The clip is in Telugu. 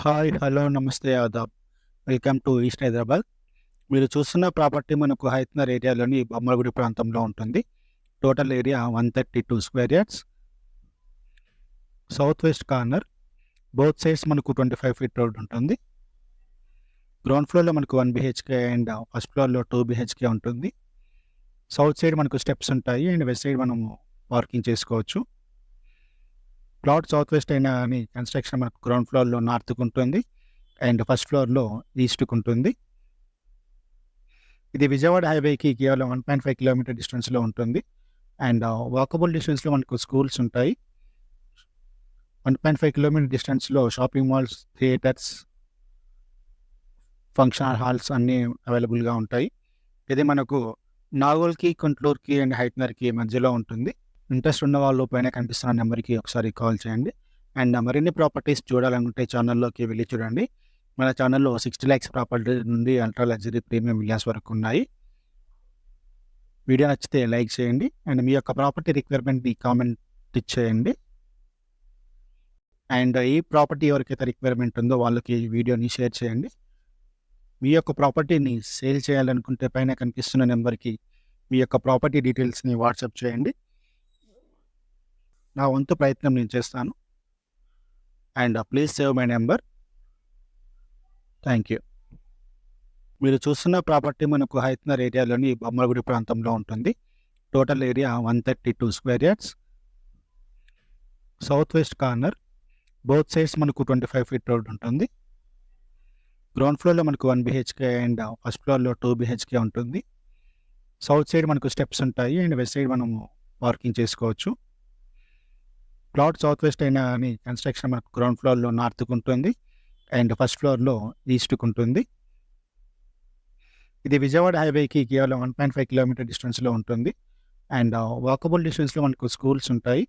హాయ్, హలో, నమస్తే, ఆదాబ్. Welcome to east Hyderabad. మీరు చూస్తున్న ప్రాపర్టీ మనకు హైత్నర్ ఏరియాలోని బొమ్మలగుడి ప్రాంతంలో ఉంటుంది. Total area 132 square yards. South west corner. Both sides మనకు 25 ఫీట్ రోడ్ ఉంటుంది. గ్రౌండ్ ఫ్లోర్లో మనకు 1 బిహెచ్కే అండ్ ఫస్ట్ ఫ్లోర్లో 2 బిహెచ్కే ఉంటుంది. సౌత్ సైడ్ మనకు స్టెప్స్ ఉంటాయి అండ్ వెస్ట్ సైడ్ మనము పార్కింగ్ చేసుకోవచ్చు. ప్లాట్ సౌత్ వెస్ట్ అయినా అని కన్స్ట్రక్షన్ మనకు గ్రౌండ్ ఫ్లోర్లో నార్త్కు ఉంటుంది అండ్ ఫస్ట్ ఫ్లోర్లో ఈస్ట్కు ఉంటుంది. ఇది విజయవాడ హైవేకి కేవలం 1.5 కిలోమీటర్ డిస్టెన్స్లో ఉంటుంది అండ్ వాకబుల్ డిస్టెన్స్లో మనకు స్కూల్స్ ఉంటాయి. 1.5 కిలోమీటర్ డిస్టెన్స్లో shopping malls, theatres, function halls అన్నీ అవైలబుల్గా ఉంటాయి. ఇది మనకు నాగోల్కి, గుంటూరుకి అండ్ హైట్నర్కి మధ్యలో ఉంటుంది. ఇంట్రెస్ట్ ఉన్న వాళ్ళు పైన కనిపిస్తున్న నెంబర్కి ఒకసారి కాల్ చేయండి. అండ్ మరిన్ని ప్రాపర్టీస్ చూడాలనుకుంటే ఛానల్లోకి వెళ్ళి చూడండి. మన ఛానల్లో 60 lakhs ప్రాపర్టీ నుండి అల్ట్రా లగ్జరీ ప్రీమియం విల్లాస్ వరకు ఉన్నాయి. వీడియో నచ్చితే లైక్ చేయండి అండ్ మీ యొక్క ప్రాపర్టీ రిక్వైర్మెంట్ని కామెంట్ ఇచ్చేయండి. అండ్ ఈ ప్రాపర్టీ ఎవరికైతే రిక్వైర్మెంట్ ఉందో వాళ్ళకి ఈ వీడియోని షేర్ చేయండి. మీ యొక్క ప్రాపర్టీని సేల్ చేయాలనుకుంటే పైన కనిపిస్తున్న నెంబర్కి మీ యొక్క ప్రాపర్టీ డీటెయిల్స్ని వాట్సాప్ చేయండి. నా వంతు ప్రయత్నం నేను చేస్తాను. And please save my number. Thank you. మీరు చూస్తున్న ప్రాపర్టీ మనకు హైత్నర్ ఏరియాలోని బొమ్మలగుడి ప్రాంతంలో ఉంటుంది. Total area 132 square yards. South west corner. Both sides మనకు 25 ఫీట్ రోడ్ ఉంటుంది. గ్రౌండ్ ఫ్లోర్లో మనకు 1 బిహెచ్కే అండ్ ఫస్ట్ ఫ్లోర్లో 2 బిహెచ్కే ఉంటుంది. సౌత్ సైడ్ మనకు స్టెప్స్ ఉంటాయి అండ్ వెస్ట్ సైడ్ మనము పార్కింగ్ చేసుకోవచ్చు. ప్లాట్ సౌత్ వెస్ట్ అయినా అని కన్స్ట్రక్షన్ మనకు గ్రౌండ్ ఫ్లోర్లో నార్త్కు ఉంటుంది అండ్ ఫస్ట్ ఫ్లోర్లో ఈస్ట్కు ఉంటుంది. ఇది విజయవాడ హైవేకి కేవలం 1.5 కిలోమీటర్ డిస్టెన్స్లో ఉంటుంది అండ్ వాకబుల్ డిస్టెన్స్లో మనకు స్కూల్స్ ఉంటాయి.